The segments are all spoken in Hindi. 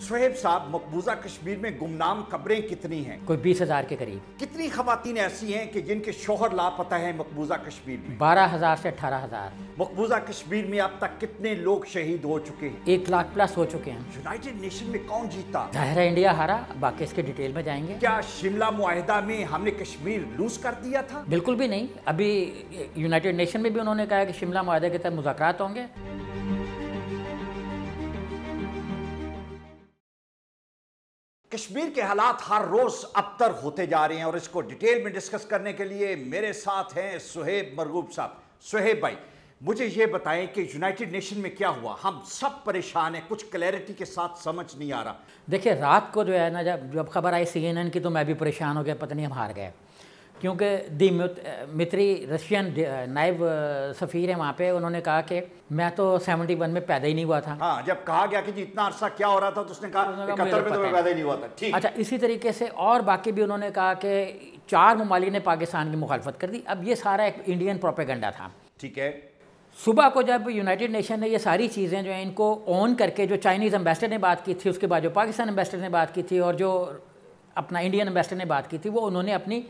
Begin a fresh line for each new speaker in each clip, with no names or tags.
सुहेब साहब, मकबूजा कश्मीर में गुमनाम कब्रें कितनी हैं?
कोई 20,000 के करीब।
कितनी खवातीन ऐसी हैं कि जिनके शोहर लापता हैं मकबूजा कश्मीर में?
12,000 से 18,000।
मकबूजा कश्मीर में अब तक कितने लोग शहीद हो चुके हैं?
1 लाख प्लस हो चुके हैं।
यूनाइटेड नेशन में कौन जीता?
जाहिर है इंडिया हारा, बाकी इसके डिटेल में जाएंगे।
क्या शिमला मुआहिदा में हमने कश्मीर लूज कर दिया था?
बिल्कुल भी नहीं। अभी यूनाइटेड नेशन में भी उन्होंने कहा कि शिमला मुआहिदा के तहत मुज़ाकरात होंगे।
कश्मीर के हालात हर रोज अबतर होते जा रहे हैं और इसको डिटेल में डिस्कस करने के लिए मेरे साथ हैं सुहेब मरगूब साहब। सुहेब भाई, मुझे ये बताएं कि यूनाइटेड नेशन में क्या हुआ? हम सब परेशान हैं, कुछ क्लैरिटी के साथ समझ नहीं आ रहा।
देखिए, रात को जो है ना, जब खबर आई CNN की, तो मैं भी परेशान हो गया, पता नहीं हम हार गए। क्योंकि दिमित्री रशियन नायब सफ़ीर है वहाँ पे, उन्होंने कहा कि मैं तो 71 में पैदा ही नहीं हुआ था।
हाँ, जब कहा गया कि जी इतना अरसा क्या हो रहा था तो उसने कहा 71 में तो मैं पैदा ही नहीं हुआ था। ठीक।
अच्छा, इसी तरीके से और बाकी भी उन्होंने कहा कि 4 ममालिक ने पाकिस्तान की मुखालफत कर दी। अब ये सारा एक इंडियन प्रोपेगेंडा था।
ठीक है।
सुबह को जब यूनाइटेड नेशन ने ये सारी चीज़ें जो हैं इनको ऑन करके, जो चाइनीज़ एम्बेसडर ने बात की थी, उसके बाद जो पाकिस्तान एम्बेसडर ने बात की थी और जो अपना इंडियन एम्बेसडर ने बात की थी, वो उन्होंने अपनी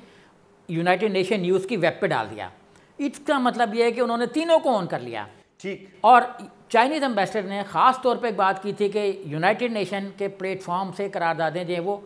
यूनाइटेड नेशन न्यूज़ की वेब पे डाल दिया। इसका मतलब ये है कि उन्होंने तीनों को ऑन कर लिया।
ठीक।
और चाइनीज़ एम्बेसडर ने ख़ास तौर पे एक बात की थी कि यूनाइटेड नेशन के प्लेटफॉर्म से करारदादें जो हैं वो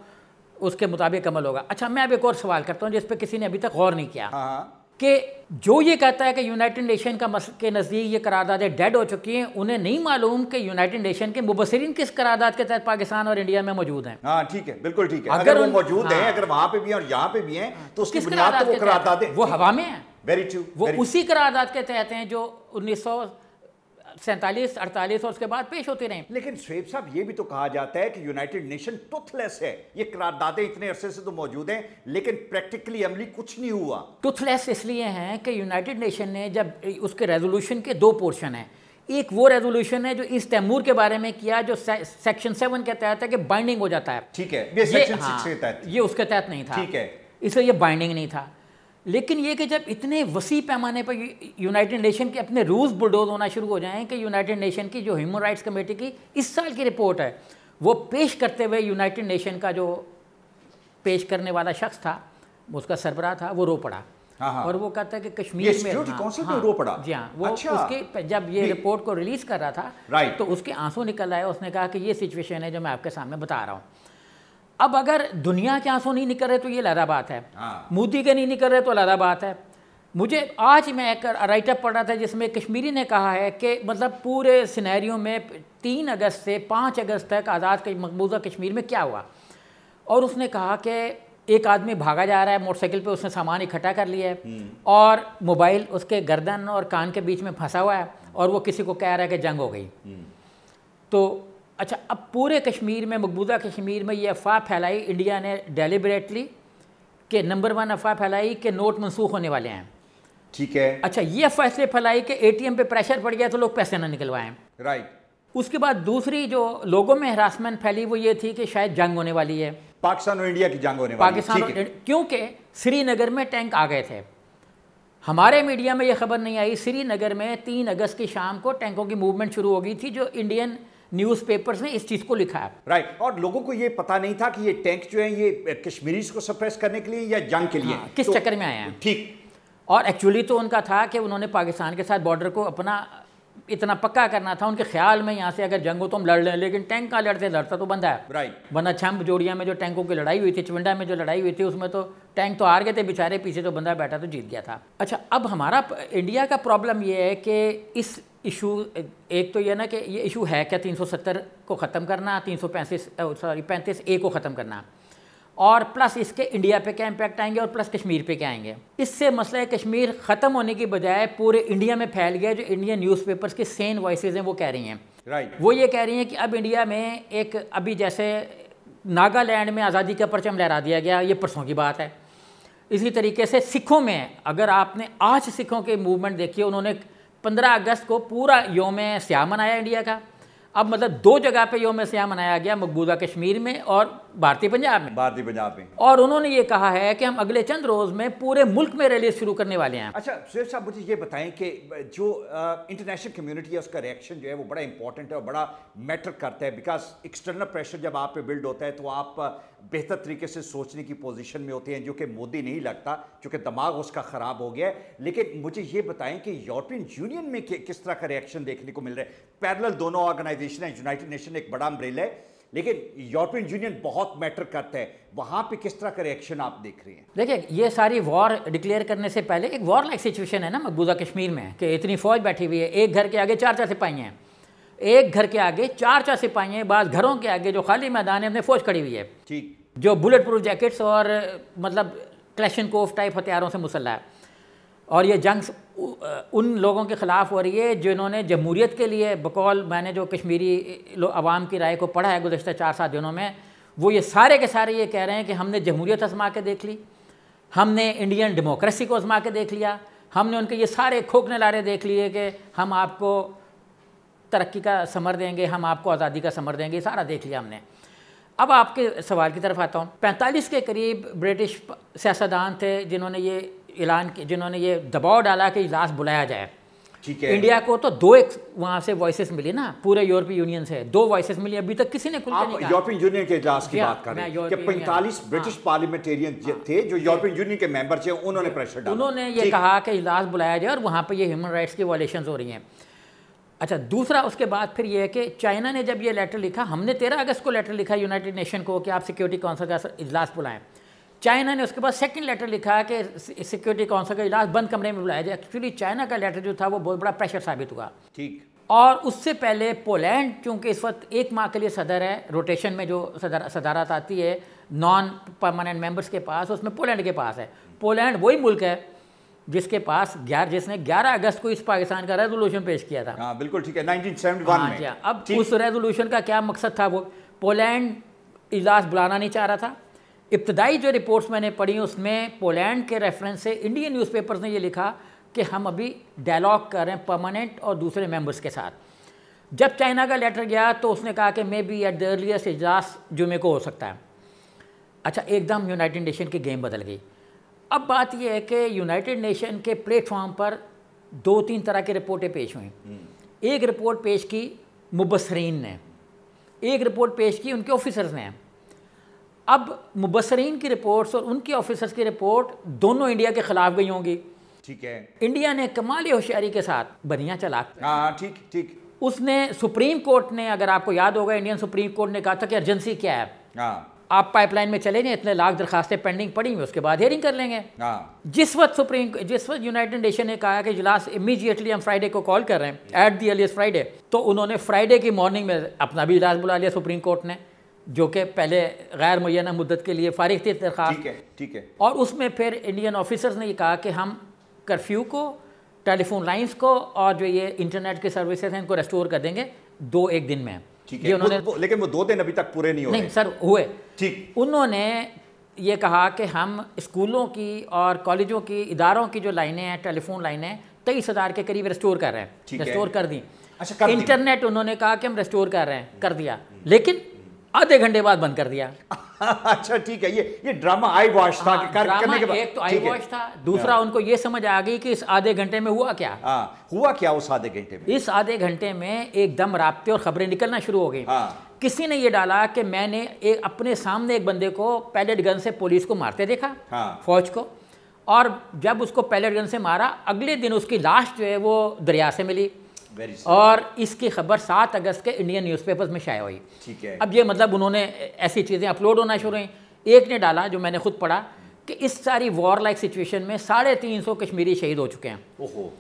उसके मुताबिक अमल होगा। अच्छा, मैं अब एक और सवाल करता हूँ जिस पर किसी ने अभी तक गौर नहीं किया।
हाँ।
कि जो ये कहता है कि यूनाइटेड नेशन के नज़दीक ये करारदादें डेड हो चुकी हैं, उन्हें नहीं मालूम कि यूनाइटेड नेशन के मुबसरीन किस करारदाद के तहत पाकिस्तान और इंडिया में मौजूद हैं।
हाँ, ठीक है, बिल्कुल ठीक है। अगर वो मौजूद हैं, अगर वहाँ पे भी हैं और यहाँ पे भी हैं, तो उसकी बुनियाद तो वो करारदादें
वो हवा में है।
Very true.
वो उसी करारदाद के तहत हैं जो 1947, 48 और उसके बाद पेश होते रहे।
लेकिन सुहेब साहब, ये भी तो कहा जाता है कि यूनाइटेड नेशन टुथलेस है। ये करारदादें इतने अरसे से तो मौजूद हैं, लेकिन प्रैक्टिकली अमली कुछ नहीं हुआ।
टुथलेस इसलिए हैं कि यूनाइटेड नेशन ने जब उसके रेजोल्यूशन के 2 पोर्शन हैं। एक वो रेजोल्यूशन है जो इस तैमूर के बारे में किया, जो सेक्शन 7 के तहत है कि बाइंडिंग हो जाता है।
ठीक है, ये सेक्शन 6 के तहत,
ये उसके तहत नहीं था।
ठीक है,
इसलिए ये बाइंडिंग नहीं था। लेकिन ये कि जब इतने वसी पैमाने पर यूनाइटेड नेशन के अपने रूल्स बुलडोज होना शुरू हो जाएं कि यूनाइटेड नेशन की जो ह्यूमन राइट्स कमेटी की इस साल की रिपोर्ट है, वो पेश करते हुए यूनाइटेड नेशन का जो पेश करने वाला शख्स था, उसका सरबराह था, वो रो पड़ा।
हाँ।
और वो कहता है कि कश्मीर में
रो पड़ा।
जी हाँ, वो
अच्छा।
उसके जब ये रिपोर्ट को रिलीज़ कर रहा था,
राइट,
तो उसके आंसू निकल आए। उसने कहा कि ये सिचुएशन है जो मैं आपके सामने बता रहा हूँ। अब अगर दुनिया के आंसू नहीं निकल रहे तो ये अलग बात है, मोदी के नहीं निकल रहे तो अलग बात है। मुझे आज मैं एक राइटअप पढ़ रहा था जिसमें कश्मीरी ने कहा है कि मतलब पूरे सिनेरियो में 3 अगस्त से 5 अगस्त तक आज़ाद मकबूजा कश्मीर में क्या हुआ। और उसने कहा कि एक आदमी भागा जा रहा है मोटरसाइकिल पे, उसने सामान इकट्ठा कर लिया है और मोबाइल उसके गर्दन और कान के बीच में फंसा हुआ है और वो किसी को कह रहा है कि जंग हो गई। तो अच्छा, अब पूरे कश्मीर में, मकबूजा कश्मीर में ये अफवाह फैलाई इंडिया ने डेलिबरेटली कि नंबर 1 अफवाह फैलाई कि नोट मनसूख होने वाले हैं।
ठीक है।
अच्छा, ये अफवाह इसलिए फैलाई कि ATM पे प्रेशर पड़ गया तो लोग पैसे ना निकलवाएं।
राइट।
उसके बाद दूसरी जो लोगों में हरासमेंट फैली वो ये थी कि शायद जंग होने वाली है,
पाकिस्तान और इंडिया की जंग होने वाली है।
पाकिस्तान, क्योंकि श्रीनगर में टैंक आ गए थे। हमारे मीडिया में ये खबर नहीं आई, श्रीनगर में 3 अगस्त की शाम को टैंकों की मूवमेंट शुरू हो गई थी, जो इंडियन न्यूज़पेपर्स ने इस चीज़ को लिखा है।
राइट। और लोगों को ये पता नहीं था कि ये टैंक जो है ये कश्मीरीज को सप्रेस करने के लिए या जंग के लिए,
किस चक्कर में आए हैं।
ठीक।
और एक्चुअली तो उनका था कि उन्होंने पाकिस्तान के साथ बॉर्डर को अपना इतना पक्का करना था। उनके ख्याल में यहाँ से अगर जंग हो तो हम लड़ लें, लेकिन टैंक कहाँ लड़ता तो बंदा है।
राइट।
बंदा छम्प जोड़िया में जो टैंकों की लड़ाई हुई थी, चविंडा में जो लड़ाई हुई थी, उसमें तो टैंक तो हार गए थे बेचारे, पीछे तो बंदा बैठा तो जीत गया था। अच्छा, अब हमारा इंडिया का प्रॉब्लम ये है कि इस इशू, एक तो ये ना कि ये इशू है क्या 370 को ख़त्म करना, 35A को ख़त्म करना, और प्लस इसके इंडिया पे क्या इम्पैक्ट आएंगे और प्लस कश्मीर पे क्या आएंगे। इससे मसला कश्मीर ख़त्म होने की बजाय पूरे इंडिया में फैल गया। जो इंडियन न्यूज़पेपर्स की सेन वॉइसेस हैं वो कह रही हैं,
राइट,
वो ये कह रही हैं कि अब इंडिया में एक, अभी जैसे नागालैंड में आज़ादी का परचम लहरा दिया गया, ये परसों की बात है। इसी तरीके से सिखों में, अगर आपने आज सिखों के मूवमेंट देखी, उन्होंने 15 अगस्त को पूरा योम स्याह मनाया इंडिया का। अब मतलब 2 जगह पे योम स्याह मनाया गया, मकबूजा कश्मीर में और भारतीय पंजाब में। और उन्होंने ये कहा है कि हम अगले चंद रोज में पूरे मुल्क में रैली शुरू करने वाले हैं।
अच्छा सुहेब साहब, मुझे ये बताएं कि जो इंटरनेशनल कम्युनिटी है उसका रिएक्शन जो है वो बड़ा इंपॉर्टेंट है और बड़ा मैटर करता है, बिकॉज एक्सटर्नल प्रेशर जब आप पे बिल्ड होता है तो आप बेहतर तरीके से सोचने की पोजीशन में होते हैं, जो कि मोदी नहीं लगता, क्योंकि दिमाग उसका ख़राब हो गया है। लेकिन मुझे ये बताएं कि यूरोपियन यूनियन में किस तरह का रिएक्शन देखने को मिल रहा है। पैरेलल दोनों ऑर्गेनाइजेशन है, यूनाइटेड नेशन एक बड़ा अम्ब्रेला है, लेकिन यूरोपियन यूनियन बहुत मैटर करता है, वहां पे किस तरह का रिएक्शन आप देख रहे हैं?
देखिए, ये सारी वॉर डिक्लेयर करने से पहले एक वॉर लाइक सिचुएशन है ना मकबूजा कश्मीर में, कि इतनी फौज बैठी हुई है, एक घर के आगे 4 सिपाही हैं, एक घर के आगे 4 सिपाही हैं, बाद घरों के आगे जो खाली मैदान है अपने फौज खड़ी हुई है,
ठीक,
जो बुलेट प्रूफ जैकेट्स और मतलब क्लैशनकोफ टाइप हथियारों से मुसल्ला है। और ये जंग उन लोगों के ख़िलाफ़ हो रही है जिन्होंने जमहूरियत के लिए, बकौल मैंने जो कश्मीरी आवाम की राय को पढ़ा है गुज़श्ता 4-7 दिनों में, वो ये सारे के सारे ये कह रहे हैं कि हमने जमहूरियत आजमा के देख ली, हमने इंडियन डेमोक्रेसी को आजमा के देख लिया, हमने उनके ये सारे खोखने लारे देख लिए कि हम आपको तरक्की का समर देंगे, हम आपको आज़ादी का समर देंगे, सारा देख लिया हमने। अब आपके सवाल की तरफ आता हूँ। 45 के करीब ब्रिटिश सियासतदान थे जिन्होंने ये ऐलान किया, जिन्होंने ये दबाव डाला कि इजलास बुलाया जाए।
ठीक है।
इंडिया को तो 2 वहाँ से वॉइसेस मिली ना, पूरे यूरोपीय यूनियन से 2 वॉइसेस मिली, अभी तक किसी ने खुल के नहीं कहा।
यूरोपियन यूनियन के इजलास की बात कर रहे हैं कि 45 ब्रिटिश पार्लियामेंटेरियन थे जो यूरोपियन यूनियन के मेंबर थे, उन्होंने प्रेशर डाला,
उन्होंने ये कहा कि इजलास बुलाया जाए और वहाँ पर ये ह्यूमन राइट्स की वायलेशंस हो रही हैं। अच्छा, दूसरा उसके बाद फिर ये है कि चाइना ने जब ये लेटर लिखा, हमने 13 अगस्त को लेटर लिखा यूनाइटेड नेशन को कि आप सिक्योरिटी काउंसिल का इजलास बुलाएं। चाइना ने उसके बाद सेकंड लेटर लिखा कि सिक्योरिटी काउंसिल का इजलास बंद कमरे में बुलाया जाए। एक्चुअली चाइना का लेटर जो था वो बहुत बड़ा प्रेशर साबित हुआ।
ठीक।
और उससे पहले पोलैंड, क्योंकि इस वक्त 1 माह के लिए सदर है, रोटेशन में जो सदारत आती है नॉन परमानेंट मेंबर्स के पास, उसमें पोलैंड के पास है। पोलैंड वही मुल्क है जिसने 11 अगस्त को इस पाकिस्तान का रेजोल्यूशन पेश किया था।
हाँ बिल्कुल ठीक है, 1971 में।
अब उस रेजोल्यूशन का क्या मकसद था? वो पोलैंड इजलास बुलाना नहीं चाह रहा था। इब्तदाई जो रिपोर्ट्स मैंने पढ़ी उसमें पोलैंड के रेफरेंस से इंडियन न्यूज़पेपर्स ने ये लिखा कि हम अभी डायलॉग कर रहे हैं परमानेंट और दूसरे मेंबर्स के साथ। जब चाइना का लेटर गया तो उसने कहा कि may be at the earliest इजलास जुमे को हो सकता है। अच्छा, एकदम यूनाइटेड नेशन की गेम बदल गई। अब बात यह है कि यूनाइटेड नेशन के प्लेटफॉर्म पर 2-3 तरह की रिपोर्टें पेश हुई। एक रिपोर्ट पेश की मुबस्सरीन ने, एक रिपोर्ट पेश की उनके ऑफिसर्स ने। अब मुबस्सरीन की रिपोर्ट्स और उनके ऑफिसर्स की रिपोर्ट दोनों इंडिया के खिलाफ गई होंगी।
ठीक है।
इंडिया ने कमाल होशियारी के साथ बनिया चला,
ठीक ठीक,
उसने सुप्रीम कोर्ट ने, अगर आपको याद होगा, इंडियन सुप्रीम कोर्ट ने कहा था कि अर्जेंसी क्या है, आप पाइपलाइन में चले जाएं, इतने लाख दरखास्तें पेंडिंग पड़ी हुई, उसके बाद हियरिंग कर लेंगे। जिस वक्त यूनाइटेड नेशन ने कहा कि इजलास इमीडिएटली हम फ्राइडे को कॉल कर रहे हैं, एट दी अर्लीस्ट फ्राइडे, तो उन्होंने फ्राइडे की मॉर्निंग में अपना भी इजलास बुला लिया सुप्रीम कोर्ट ने, जो कि पहले गैर मुय्यना मुद्दत के लिए फारिग थी दरखास्त।
ठीक है। और
उसमें फिर इंडियन ऑफिसर्स ने ये कहा कि हम कर्फ्यू को, टेलीफोन लाइंस को और जो ये इंटरनेट की सर्विसेज हैं इनको रेस्टोर कर देंगे 2-1 दिन में।
ठीक है। उन्होंने लेकिन वो 2 दिन अभी तक पूरे नहीं हुए।
नहीं सर, हुए।
ठीक।
उन्होंने ये कहा कि हम स्कूलों की और कॉलेजों की, इदारों की जो लाइनें हैं, टेलीफोन लाइनें 23,000 के करीब रेस्टोर कर रहे हैं, रेस्टोर कर दी।
अच्छा,
इंटरनेट उन्होंने कहा कि हम रेस्टोर कर रहे हैं, कर दिया, लेकिन आधे घंटे बाद बंद कर दिया।
अच्छा ठीक है, ये ड्रामा आई वॉश था।
करने के बाद एक तो आई वॉश था, दूसरा उनको ये समझ आ गई कि इस आधे घंटे में हुआ क्या।
हुआ क्या उस आधे घंटे में?
इस आधे घंटे में एकदम राब्ते और खबरें निकलना शुरू हो गई। किसी ने ये डाला कि मैंने अपने सामने एक बंदे को पैलेट गन से पुलिस को मारते देखा, फौज को, और जब उसको पैलेट गन से मारा, अगले दिन उसकी लाश जो है वो दरिया से मिली, और इसकी खबर 7 अगस्त के इंडियन न्यूज़पेपर्स में शाया हुई।
ठीक है।
अब ये मतलब उन्होंने ऐसी चीज़ें अपलोड होना शुरू हुई। एक ने डाला, जो मैंने खुद पढ़ा, कि इस सारी वॉर लाइक सिचुएशन में 350 कश्मीरी शहीद हो चुके हैं।
ओहो।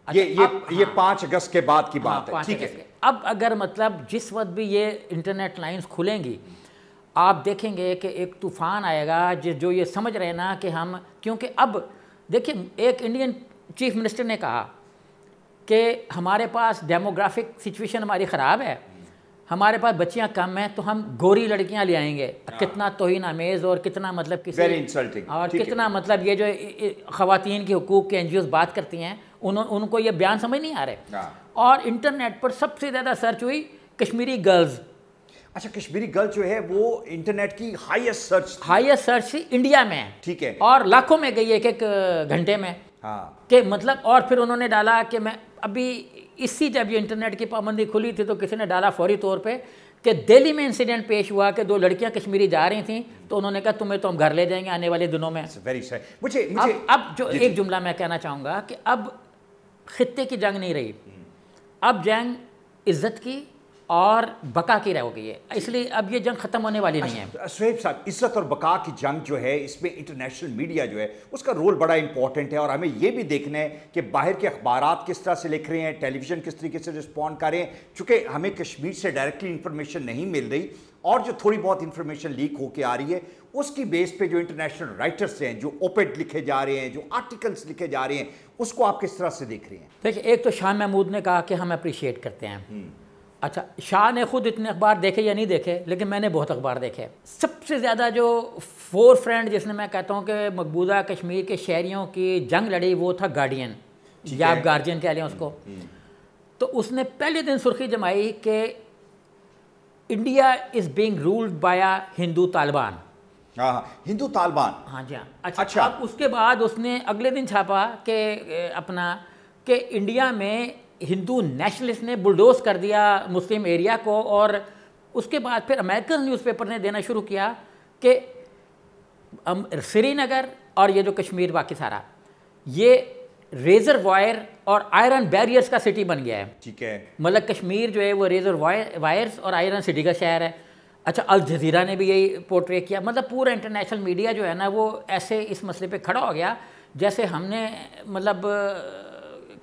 ये 5 अगस्त के बाद की बात है। ठीक है।
अब अगर मतलब जिस वक्त भी ये इंटरनेट लाइंस खुलेंगी, आप देखेंगे कि एक तूफ़ान आएगा जो ये समझ रहे ना कि हम, क्योंकि अब देखिए, एक इंडियन चीफ मिनिस्टर ने कहा कि हमारे पास डेमोग्राफिक सिचुएशन हमारी ख़राब है, हमारे पास बच्चियां कम हैं, तो हम गोरी लड़कियां ले आएंगे। कितना तौहीन आमेज़ और कितना मतलब किसी
वेरी इंसल्टिंग,
और कितना मतलब ये जो ख़वातीन के हुकूक़ के NGOs बात करती हैं, उनको ये बयान समझ नहीं आ रहे। और इंटरनेट पर सबसे ज़्यादा सर्च हुई कश्मीरी गर्ल्स।
अच्छा, कश्मीरी गर्ल जो है वो इंटरनेट की
हाईएस्ट सर्च इंडिया में है,
ठीक है,
और लाखों में गई एक घंटे में।
हाँ,
कि मतलब, और फिर उन्होंने डाला कि मैं अभी इसी जब ये इंटरनेट की पाबंदी खुली थी तो किसी ने डाला फौरी तौर पे कि दिल्ली में इंसिडेंट पेश हुआ कि 2 लड़कियां कश्मीरी जा रही थी, तो उन्होंने कहा तुम्हें तो हम घर ले जाएंगे आने वाले दिनों में।
वेरी सही। मुझे
अब जो एक जुमला मैं कहना चाहूँगा कि अब खित्ते की जंग नहीं रही, अब जंग इज्जत की और बका की रह गई है, इसलिए अब ये जंग खत्म होने वाली नहीं है।
सुहेब साहब, इज्जत और बका की जंग जो है, इसमें इंटरनेशनल मीडिया जो है उसका रोल बड़ा इंपॉर्टेंट है, और हमें ये भी देखना है कि बाहर के अखबारात किस तरह से लिख रहे हैं, टेलीविजन किस तरीके से रिस्पॉन्ड कर रहे हैं। चूंकि हमें कश्मीर से डायरेक्टली इंफॉर्मेशन नहीं मिल रही, और जो थोड़ी बहुत इंफॉर्मेशन लीक होकर आ रही है उसकी बेस पे जो इंटरनेशनल राइटर्स हैं, जो ओपेड लिखे जा रहे हैं, जो आर्टिकल्स लिखे जा रहे हैं, उसको आप किस तरह से देख रहे हैं?
देखिए, एक तो शाह महमूद ने कहा कि हम अप्रिशिएट करते हैं। अच्छा, शाह ने खुद इतने अखबार देखे या नहीं देखे, लेकिन मैंने बहुत अखबार देखे। सबसे ज़्यादा जो फोर फ्रंट जिसने मैं कहता हूँ कि मकबूजा कश्मीर के शहरियों की जंग लड़ी, वो था गार्डियन, या आप गार्जियन कह लें उसको। तो उसने पहले दिन सुर्खी जमाई कि India is being ruled by Hindu Taliban.
हाँ, हिंदू तालिबान,
हाँ जी हाँ। अच्छा, अब उसके बाद उसने अगले दिन छापा कि अपना कि इंडिया में हिंदू नेशनलिस्ट ने बुलडोज कर दिया मुस्लिम एरिया को, और उसके बाद फिर अमेरिकन न्यूज़पेपर ने देना शुरू किया कि श्रीनगर और ये जो कश्मीर बाकी सारा ये रेजर वायर और आयरन बैरियर्स का सिटी बन गया है।
ठीक है,
मतलब कश्मीर जो है वो रेजर वायर्स और आयरन सिटी का शहर है। अच्छा, अल जजीरा ने भी यही पोर्ट्रे किया। मतलब पूरा इंटरनेशनल मीडिया जो है ना वो ऐसे इस मसले पे खड़ा हो गया जैसे हमने मतलब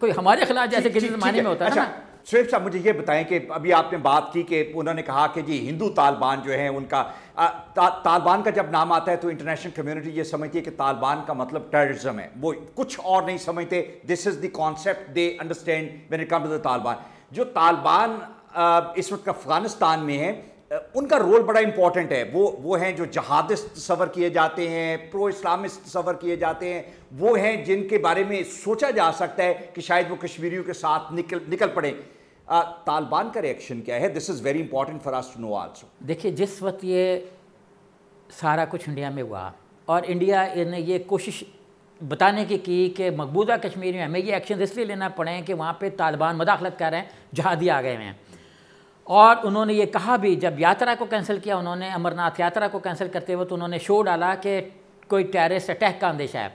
कोई हमारे खिलाफ जैसे किसी ज़माने में होता है।
अच्छा सुहेब साहब, मुझे ये बताएं कि अभी आपने बात की कि उन्होंने कहा कि जी हिंदू तालिबान जो है उनका तालिबान का जब नाम आता है तो इंटरनेशनल कम्युनिटी ये समझती है कि तालिबान का मतलब टेररिज्म है, वो कुछ और नहीं समझते। This is the concept they understand when it comes to the Taliban. जो तालिबान इस वक्त अफगानिस्तान में है, उनका रोल बड़ा इंपॉर्टेंट है। वो हैं जो जहादिस्ट तस्वर किए जाते हैं, प्रो इस्लामिस्ट तस्वर किए जाते हैं, वो हैं जिनके बारे में सोचा जा सकता है कि शायद वो कश्मीरियों के साथ निकल पड़े। तालिबान का रिएक्शन क्या है? This is very important for us to know also.
देखिए, जिस वक्त ये सारा कुछ इंडिया में हुआ और इंडिया ने ये कोशिश बताने की कि मकबूजा कश्मीर में हमें ये एक्शन इसलिए लेना पड़े कि वहाँ पे तालिबान मदाखलत कर रहे हैं, जहादी आ गए हैं। और उन्होंने ये कहा भी, जब यात्रा को कैंसिल किया उन्होंने, अमरनाथ यात्रा को कैंसिल करते हुए, तो उन्होंने शो डाला कि कोई टेररिस्ट अटैक का अंदेशा है।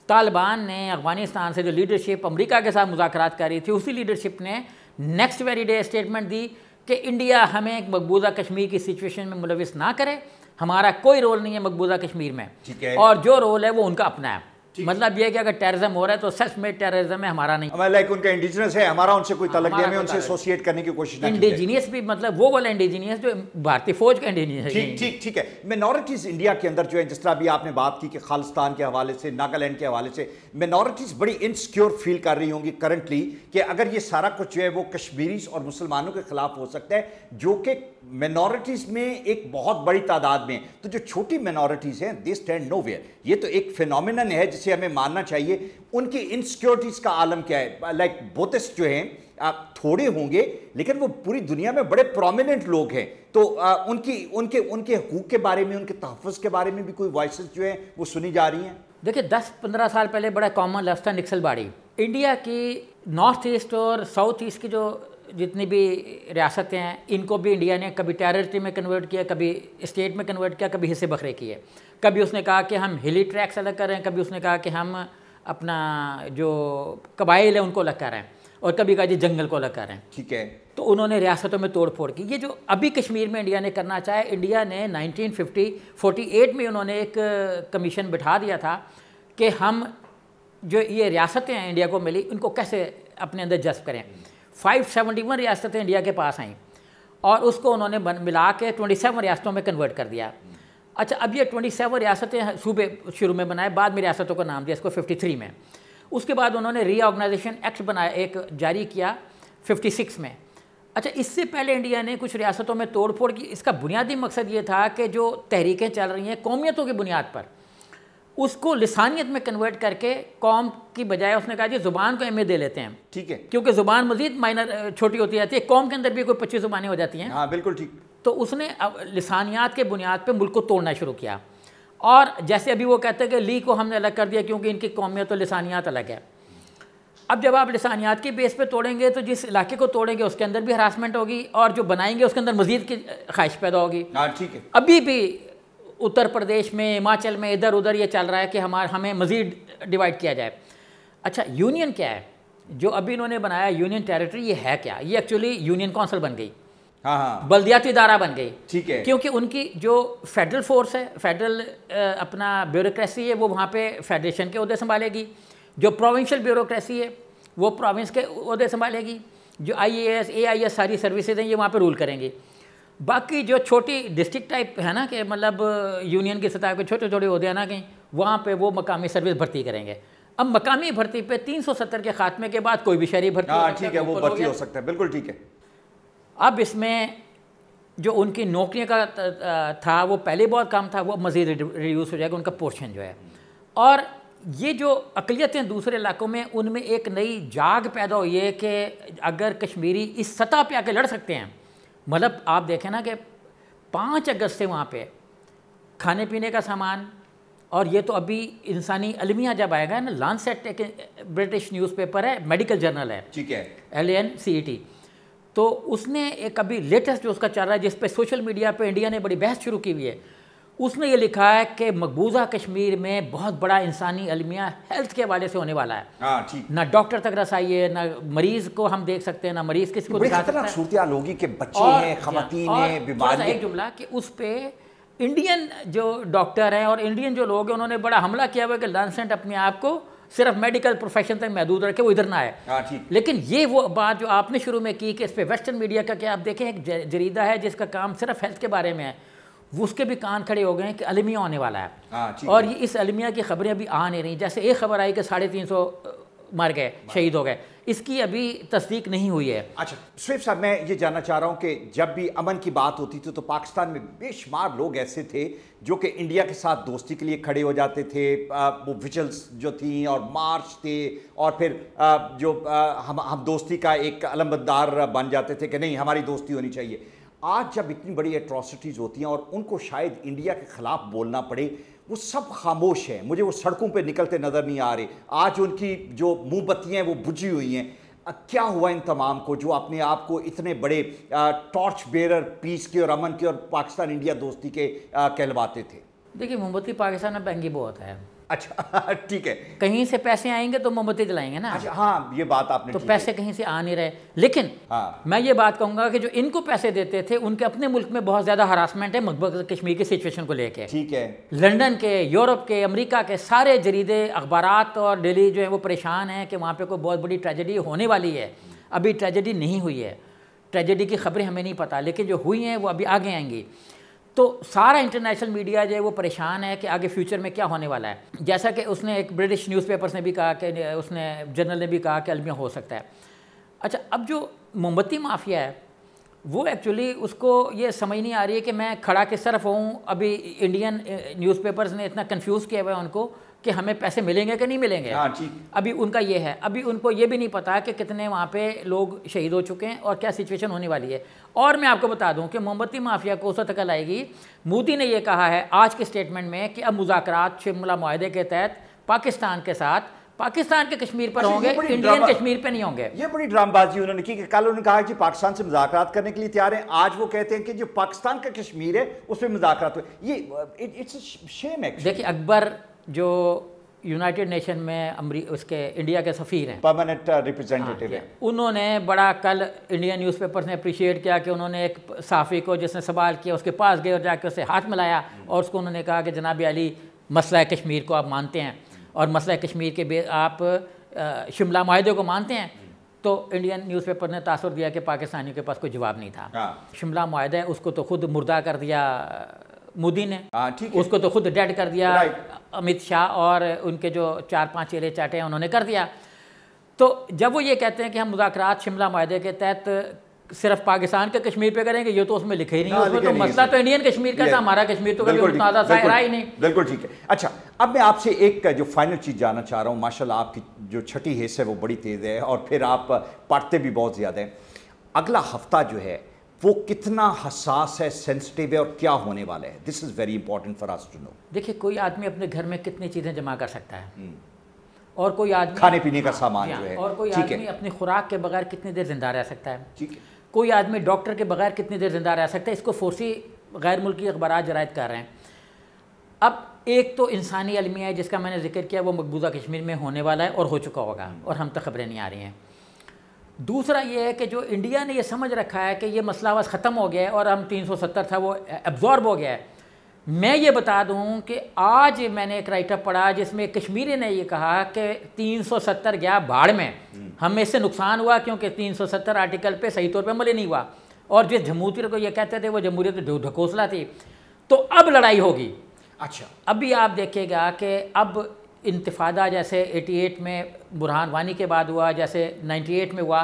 तालिबान ने अफगानिस्तान से जो लीडरशिप अमेरिका के साथ मुज़ाकरात कर रही थी, उसी लीडरशिप ने नेक्स्ट वेरी डे स्टेटमेंट दी कि इंडिया हमें मकबूजा कश्मीर की सिचुएशन में मुलविस ना करे, हमारा कोई रोल नहीं है मकबूजा कश्मीर में, और जो रोल है वो उनका अपना है। मतलब ये कि अगर टेररिज्म हो रहा है तो सेल्फ मेड टेररिज्म है, हमारा नहीं।
लाइक उनका इंडिजिनियस है, हमारा उनसे कोई तल्लुक नहीं है, उनसे एसोसिएट करने की कोशिश नहीं।
इंडिजिनियस भी मतलब वो वाला इंडिजिनियस जो भारतीय फौज का इंडिजिनियस है।
ठीक है। मिनॉरिटीज इंडिया के अंदर जो है, जिस तरह अभी आपने बात की कि खालिस्तान के हवाले से, नागालैंड के हवाले से, मिनॉरिटीज बड़ी इनसिक्योर फील कर रही होंगी करंटली कि अगर ये सारा कुछ जो है वो कश्मीरीज और मुसलमानों के खिलाफ हो सकता है, जो कि मिनॉरिटीज में एक बहुत बड़ी तादाद में। तो जो छोटी मिनॉरिटीज हैं दे स्टैंड नोवेयर। ये तो एक फिनोमिनन है जिसे हमें मानना चाहिए। उनकी इनसिक्योरिटीज का आलम क्या है? लाइक बुद्धिस्ट जो हैं थोड़े होंगे लेकिन वो पूरी दुनिया में बड़े प्रोमिनेंट लोग हैं, तो उनके हकूक के बारे में, उनके तहफ़्फ़ुज़ के बारे में भी कोई वॉइसेस जो है वो सुनी जा रही हैं।
देखिए, 10-15 साल पहले बड़ा कॉमन लफ्ज़ था नक्सलबाड़ी। इंडिया की नॉर्थ ईस्ट और साउथ ईस्ट की जो जितनी भी रियासतें हैं, इनको भी इंडिया ने कभी टेरिटरी में कन्वर्ट किया, कभी स्टेट में कन्वर्ट किया, कभी हिस्से बखरे किए। कभी उसने कहा कि हम हिली ट्रैक्स अलग कर रहे हैं, कभी उसने कहा कि हम अपना जो कबाइल है उनको अलग कर रहे हैं, और कभी कहा जी जंगल को अलग कर रहे हैं।
ठीक है।
तो उन्होंने रियासतों में तोड़ फोड़ की। ये जो अभी कश्मीर में इंडिया ने करना चाहे, इंडिया ने 1948 में उन्होंने एक कमीशन बिठा दिया था कि हम जो ये रियासतें हैं इंडिया को मिली, उनको कैसे अपने अंदर जज्ब करें। 571 रियासतें इंडिया के पास आईं और उसको उन्होंने मिला के 27 रियासतों में कन्वर्ट कर दिया। अच्छा, अब ये 27 रियासतें सूबे शुरू में बनाए, बाद में रियासतों का नाम दिया इसको 53 में। उसके बाद उन्होंने रीऑर्गेनाइजेशन एक्ट बनाया, एक जारी किया 56 में। अच्छा, इससे पहले इंडिया ने कुछ रियासतों में तोड़ फोड़ की। इसका बुनियादी मकसद ये था कि जो तहरीकें चल रही हैं कौमियतों की बुनियाद पर, उसको लिसानियत में कन्वर्ट करके कौम की बजाय उसने कहा जी ज़ुबान को अहमियत दे लेते हैं।
ठीक है।
क्योंकि ज़ुबान मज़ीद माइनर छोटी होती जाती है, कौम के अंदर भी कोई 25 ज़ुबानें हो जाती हैं।
हाँ बिल्कुल ठीक।
तो उसने लिसानियात के बुनियाद पे मुल्क को तोड़ना शुरू किया। और जैसे अभी वो कहते हैं कि ली को हमने अलग कर दिया क्योंकि इनकी कौमियत और लिसानियात अलग है। अब जब आप लिसानियात की बेस पे तोड़ेंगे तो जिस इलाके को तोड़ेंगे उसके अंदर भी हरासमेंट होगी और जो बनाएंगे उसके अंदर मजीद की ख्वाहिश पैदा होगी।
ठीक है।
अभी भी उत्तर प्रदेश में, हिमाचल में, इधर उधर ये चल रहा है कि हमें मजीद डिवाइड किया जाए। अच्छा, यूनियन क्या है जो अभी इन्होंने बनाया, यूनियन टेरिटरी, ये है क्या? ये एक्चुअली यूनियन काउंसिल बन गई, बल्दियाती इदारा बन गई।
ठीक है।
क्योंकि उनकी जो फेडरल फोर्स है, फेडरल अपना ब्यूरोक्रेसी है, वो वहाँ पे फेडरेशन के ओहदे संभालेगी। जो प्रोविंशियल ब्यूरोक्रेसी है वो प्रोविंस के ओहदे संभालेगी। जो IAS, AIS सारी सर्विसेज हैं ये वहाँ पे रूल करेंगी। बाकी जो छोटी डिस्ट्रिक्ट टाइप है ना, कि मतलब यूनियन की सतह पे छोटे छोटे ओहदे हैं ना कहीं, वहाँ पे वो मकामी सर्विस भर्ती करेंगे। अब मकामी भर्ती पे 370 के खात्मे के बाद कोई भी शहरी भर्ती,
ठीक है, वो भर्ती हो सकता है, बिल्कुल ठीक है।
अब इसमें जो उनकी नौकरियों का था वो पहले बहुत कम था, वो मज़ीद रिड्यूस हो जाएगा उनका पोर्शन जो है। और ये जो अक़लियतें दूसरे इलाकों में, उनमें एक नई जाग पैदा हुई है कि अगर कश्मीरी इस सतह पे आके लड़ सकते हैं, मतलब आप देखें ना कि 5 अगस्त से वहाँ पे खाने पीने का सामान, और ये तो अभी इंसानी अलमिया जब आएगा ना, लांसेट एक ब्रिटिश न्यूज़पेपर है, मेडिकल जर्नल है,
ठीक है,
LANCET, तो उसने एक अभी लेटेस्ट जो उसका चल रहा है जिस पे सोशल मीडिया पे इंडिया ने बड़ी बहस शुरू की हुई है, उसने ये लिखा है कि मकबूजा कश्मीर में बहुत बड़ा इंसानी अलमिया हेल्थ के हवाले से होने वाला है।
ठीक।
ना डॉक्टर तक रसाई है, ना मरीज को हम देख सकते हैं, ना मरीज किसको दिखा सकते हैं।
सूरत लोगी के बच्चे हैं, खवातीन हैं, बीमार।
एक जुमला कि उस पे इंडियन जो डॉक्टर हैं और इंडियन जो लोग हैं उन्होंने बड़ा हमला किया हुआ कि लांसेट अपने आप को सिर्फ मेडिकल प्रोफेशन तक महदूद रखे, वो इधर ना आए। लेकिन ये वो बात जो आपने शुरू में की कि इस पे वेस्टर्न मीडिया का क्या, आप देखें एक जरीदा है जिसका काम सिर्फ हेल्थ के बारे में है, वो उसके भी कान खड़े हो गए हैं कि अलमिया होने वाला है। और ये इस अलमिया की खबरें अभी आ नहीं रही। जैसे एक खबर आई कि 350 मर गए, शहीद हो गए, इसकी अभी तस्दीक नहीं हुई है।
अच्छा सुहेब साहब, मैं ये जानना चाह रहा हूँ कि जब भी अमन की बात होती थी तो पाकिस्तान में बेशुमार लोग ऐसे थे जो कि इंडिया के साथ दोस्ती के लिए खड़े हो जाते थे। वो विचल्स जो थी और मार्च थे, और फिर हम दोस्ती का एक अलमबरदार बन जाते थे कि नहीं हमारी दोस्ती होनी चाहिए। आज जब इतनी बड़ी एट्रॉसिटीज़ होती हैं और उनको शायद इंडिया के ख़िलाफ़ बोलना पड़े, वो सब खामोश हैं। मुझे वो सड़कों पे निकलते नज़र नहीं आ रहे। आज उनकी जो मोमबत्तियाँ हैं वो बुझी हुई हैं। क्या हुआ इन तमाम को जो अपने आप को इतने बड़े टॉर्च बेरर पीस के और अमन के और पाकिस्तान इंडिया दोस्ती के कहलवाते थे?
देखिए, मोमबत्ती पाकिस्तान में महंगी बहुत है।
अच्छा ठीक है,
कहीं से पैसे आएंगे तो मोमबत्ती जलाएंगे ना।
अच्छा हाँ, ये बात आपने,
तो पैसे कहीं से आ नहीं रहे। लेकिन मैं ये बात कहूंगा कि जो इनको पैसे देते थे उनके अपने मुल्क में बहुत ज़्यादा हरासमेंट है मकबूजा कश्मीर की सिचुएशन को लेके।
ठीक है,
लंदन के, यूरोप के, अमेरिका के सारे जरीदे, अखबारात और डेली जो है वो परेशान हैं कि वहाँ पर कोई बहुत बड़ी ट्रेजेडी होने वाली है। अभी ट्रेजेडी नहीं हुई है, ट्रेजेडी की खबरें हमें नहीं पता, लेकिन जो हुई हैं वो अभी आगे आएंगी। तो सारा इंटरनेशनल मीडिया जो है वो परेशान है कि आगे फ्यूचर में क्या होने वाला है। जैसा कि उसने एक ब्रिटिश न्यूज़पेपर्स ने भी कहा कि उसने जर्नल ने भी कहा कि अलमिया हो सकता है। अच्छा, अब जो मोमबत्ती माफिया है वो एक्चुअली उसको ये समझ नहीं आ रही है कि मैं खड़ा किस तरफ हूँ। अभी इंडियन न्यूज़पेपर्स ने इतना कन्फ्यूज़ किया हुआ है उनको कि हमें पैसे मिलेंगे कि नहीं मिलेंगे। अभी उनका ये है, अभी उनको ये भी नहीं पता कि कितने वहाँ पे लोग शहीद हो चुके हैं और क्या सिचुएशन होने वाली है। और मैं आपको बता दूं कि मोमबत्ती माफिया को उस तक आएगी। मोदी ने ये कहा है आज के स्टेटमेंट में कि अब मुज़ाकरात शिमला मुआहदे के तहत पाकिस्तान के साथ, पाकिस्तान के कश्मीर पर होंगे, इंडियन कश्मीर पे नहीं होंगे।
ये बड़ी ड्रामबाजी उन्होंने की कि कल उन्होंने कहा कि पाकिस्तान से मुज़ाकरात करने के लिए तैयार हैं, आज वो कहते हैं कि जो पाकिस्तान का कश्मीर है उस पर मुज़ाकरात हुए। ये इट्स अ शेम एक्चुअली।
देखिए, अकबर जो यूनाइटेड नेशन में उसके इंडिया के सफ़ीर हैं,
परमानेंट रिप्रेजेंटेटिव हैं,
उन्होंने बड़ा कल इंडियन न्यूज़पेपर्स ने अप्रिशिएट किया कि उन्होंने एक सहाफ़ी को जिसने सवाल किया उसके पास गए और जाकर उससे हाथ मिलाया और उसको उन्होंने कहा कि जनाब अली मसला कश्मीर को आप मानते हैं और मसला कश्मीर के आप शिमला मुआहदे को मानते हैं। तो इंडियन न्यूज़पेपर ने तासुर दिया कि पाकिस्तानियों के पास कोई जवाब नहीं था। शिमला मुआहदा है उसको तो खुद मुर्दा कर दिया मोदी ने, उसको तो खुद डेड कर दिया अमित शाह और उनके जो 4-5 चेले चाटे हैं उन्होंने कर दिया। तो जब वो ये कहते हैं कि हम मुज़ाकरात शिमला मुआहदे के तहत सिर्फ पाकिस्तान के कश्मीर पे करेंगे, ये तो उसमें लिखे ही नहीं, उसमें तो मसला तो इंडियन कश्मीर का था, हमारा कश्मीर तो कभी मुतादा सा रहा ही नहीं।
बिल्कुल ठीक है। अच्छा, अब मैं आपसे एक जो फाइनल चीज़ जानना चाह रहा हूँ। माशाल्लाह आपकी जो छठी हिस्स है वो बड़ी तेज़ है और फिर आप पढ़ते भी बहुत ज़्यादा हैं। अगला हफ्ता जो है वो कितना हसास है, सेंसिटिव है और क्या होने वाला है? This is very important for us to know.
देखिए, कोई आदमी अपने घर में कितनी चीज़ें जमा कर सकता है, और कोई आदमी
खाने पीने का सामान जो है,
और कोई आदमी अपनी खुराक के बगैर कितनी देर जिंदा रह सकता है,
ठीक है,
कोई आदमी डॉक्टर के बगैर कितनी देर जिंदा रह सकता है। इसको फोर्सी गैर मुल्की अखबार जरायद कर रहे हैं। अब एक तो इंसानी अलमिया है जिसका मैंने जिक्र किया, वो मकबूजा कश्मीर में होने वाला है और हो चुका होगा, और हम तक खबरें नहीं आ रही हैं। दूसरा ये है कि जो इंडिया ने ये समझ रखा है कि ये मसला बस ख़त्म हो गया है और हम 370 था वो एब्जॉर्ब हो गया है। मैं ये बता दूं कि आज मैंने एक राइटअप पढ़ा जिसमें कश्मीरी ने ये कहा कि 370 गया भाड़ में, हमें इससे नुकसान हुआ क्योंकि 370 आर्टिकल पे सही तौर पे अमल ही नहीं हुआ, और जिस जमहूरियत को ये कहते थे वो जमहूरियत ढकोसला थी। तो अब लड़ाई होगी।
अच्छा,
अभी आप देखिएगा कि अब इंतिफादा जैसे 88 में बुरहान वानी के बाद हुआ, जैसे 98 में हुआ,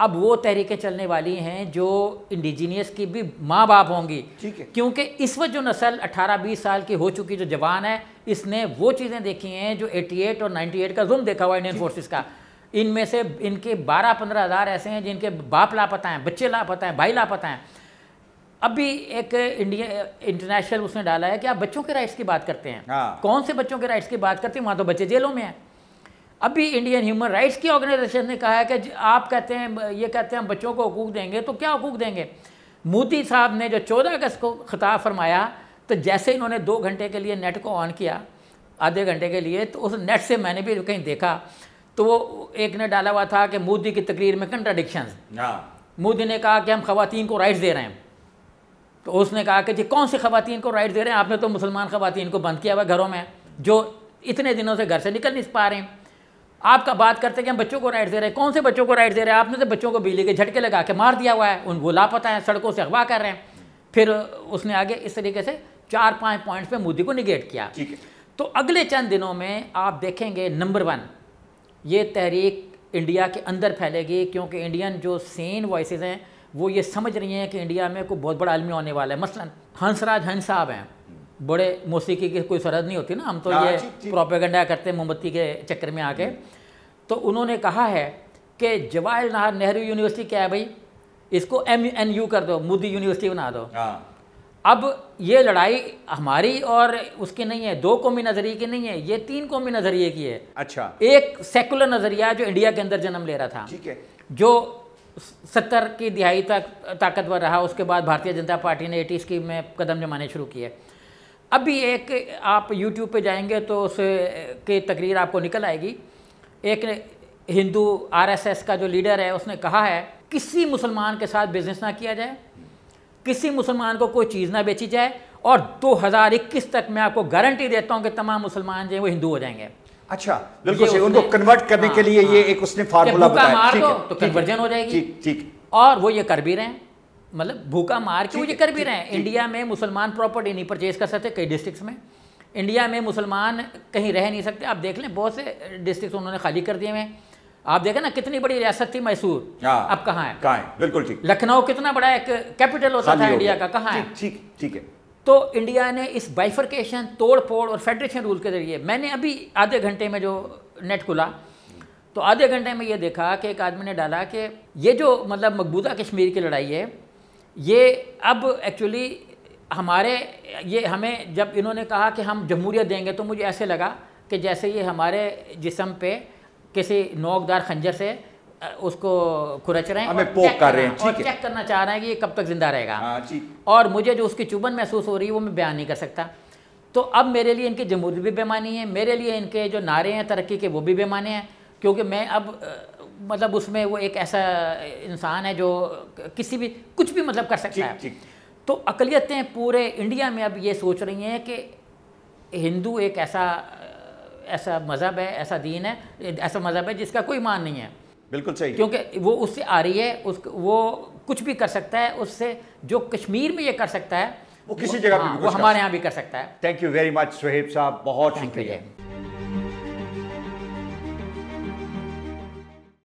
अब वो तहरीकें चलने वाली हैं जो इंडिजीनियस की भी माँ बाप होंगी,
ठीक है,
क्योंकि इस वक्त जो नस्ल 18-20 साल की हो चुकी जो जवान है, इसने वो चीज़ें देखी हैं जो 88 और 98 का जुल्म देखा हुआ इंडियन फोर्सेस का। इनमें से इनके 12-15 हज़ार ऐसे हैं जिनके बाप लापता हैं, बच्चे लापता हैं, भाई लापता हैं। अभी एक इंडिया इंटरनेशनल उसने डाला है कि आप बच्चों के राइट्स की बात करते हैं, कौन से बच्चों के राइट्स की बात करते हैं, वहाँ तो बच्चे जेलों में हैं। अभी इंडियन ह्यूमन राइट्स की ऑर्गेनाइजेशन ने कहा है कि आप कहते हैं, ये कहते हैं हम बच्चों को हकूक़ देंगे, तो क्या हकूक़ देंगे? मोदी साहब ने जो 14 अगस्त को खिताब फरमाया, तो जैसे इन्होंने 2 घंटे के लिए नेट को ऑन किया, आधे घंटे के लिए, तो उस नेट से मैंने भी कहीं देखा तो वो एक ने डाला हुआ था कि मोदी की तकरीर में कंट्राडिक्शंस। मोदी ने कहा कि हम ख़वातीन को राइट्स दे रहे हैं, तो उसने कहा कि जी कौन सी ख़वातीन को राइट्स दे रहे हैं? आपने तो मुसलमान ख़वातीन को बंद किया हुआ घरों में, जो इतने दिनों से घर से निकल नहीं पा रहे हैं। आपका बात करते हैं कि हम बच्चों को राइट्स दे रहे हैं, कौन से बच्चों को राइट्स दे रहे हैं? आपने तो बच्चों को बिजली के झटके लगा के मार दिया हुआ है, उन वो लापता है, सड़कों से अगवा कर रहे हैं। फिर उसने आगे इस तरीके से 4-5 पॉइंट्स पे मोदी को निगेट किया।
ठीक है।
तो अगले चंद दिनों में आप देखेंगे नंबर 1 ये तहरीक इंडिया के अंदर फैलेगी, क्योंकि इंडियन जो सेन वॉइसेस हैं वो ये समझ रही हैं कि इंडिया में कोई बहुत बड़ा आलमी होने वाला है। मसलन हंसराज हंस साहब हैं, बड़े मौसीकी की कोई सरहद नहीं होती ना, हम तो ये प्रोपेगेंडा करते हैं मोमबत्ती के चक्कर में आके। तो उन्होंने कहा है कि जवाहरलाल नेहरू यूनिवर्सिटी क्या है भाई, इसको MNU कर दो, मोदी यूनिवर्सिटी बना दो। अब ये लड़ाई हमारी और उसकी नहीं है, 2 कौमी नज़रिए की नहीं है, ये 3 कौमी नज़रिए की है।
अच्छा,
एक सेकुलर नज़रिया जो इंडिया के अंदर जन्म ले रहा था,
ठीक है,
जो 70 की दिहाई तक ताकतवर रहा, उसके बाद भारतीय जनता पार्टी ने 80s की में कदम जमाने शुरू किए। अभी एक आप YouTube पे जाएंगे तो उस की तकरीर आपको निकल आएगी। एक हिंदू RSS का जो लीडर है उसने कहा है किसी मुसलमान के साथ बिजनेस ना किया जाए, किसी मुसलमान को कोई चीज़ ना बेची जाए, और 2021 तक मैं आपको गारंटी देता हूँ कि तमाम मुसलमान जो हैं वो हिंदू हो जाएंगे।
अच्छा, बिल्कुल सही, उनको कन्वर्ट करने के लिए ये एक उसने फार्मूला बताया।
मार दो तो कन्वर्जन हो जाएगी।
ठीक,
और वो ये कर भी रहे हैं, मतलब भूखा मार के वो ये कर भी रहे हैं। इंडिया में मुसलमान प्रॉपर्टी नहीं परचेज कर सकते कई डिस्ट्रिक्ट्स में, इंडिया में मुसलमान कहीं रह नहीं सकते। आप देख लें बहुत से डिस्ट्रिक्ट उन्होंने खाली कर दिए हैं। आप देखें ना, कितनी बड़ी रियासत थी मैसूर, अब कहाँ है?
बिल्कुल ठीक।
लखनऊ कितना बड़ा एक कैपिटल होता था इंडिया का, कहाँ है?
ठीक है।
तो इंडिया ने इस बाइफर्केशन, तोड़ फोड़ और फेडरेशन रूल के जरिए, मैंने अभी आधे घंटे में जो नेट खुला तो आधे घंटे में ये देखा कि एक आदमी ने डाला कि ये जो मतलब मकबूजा कश्मीर की लड़ाई है, ये अब एक्चुअली हमारे, ये हमें जब इन्होंने कहा कि हम जमहूरियत देंगे तो मुझे ऐसे लगा कि जैसे ये हमारे जिस्म पे किसी नोकदार खंजर से उसको खुरच रहे हैं,
हमें पोक कर रहे हैं,
और चेक करना चाह रहे हैं कि ये कब तक जिंदा रहेगा। और मुझे जो उसकी चुभन महसूस हो रही है वो मैं बयान नहीं कर सकता। तो अब मेरे लिए इनकी जमहूरियत भी बेमानी है, मेरे लिए इनके जो नारे हैं तरक्की के वो भी बेमाने हैं, क्योंकि मैं अब मतलब उसमें वो एक ऐसा इंसान है जो किसी भी कुछ भी मतलब कर सकता है। तो अक़लियतें पूरे इंडिया में अब ये सोच रही हैं कि हिंदू एक ऐसा मज़हब है, ऐसा दीन है, ऐसा मज़हब है जिसका कोई ईमान नहीं है।
बिल्कुल सही,
क्योंकि वो उससे आ रही है, वो कुछ भी कर सकता है, उससे जो कश्मीर में ये कर सकता है
वो किसी जगह भी
वो हमारे यहाँ भी कर सकता है।
Thank you very much Suhaib साहब, बहुत शुक्रिया।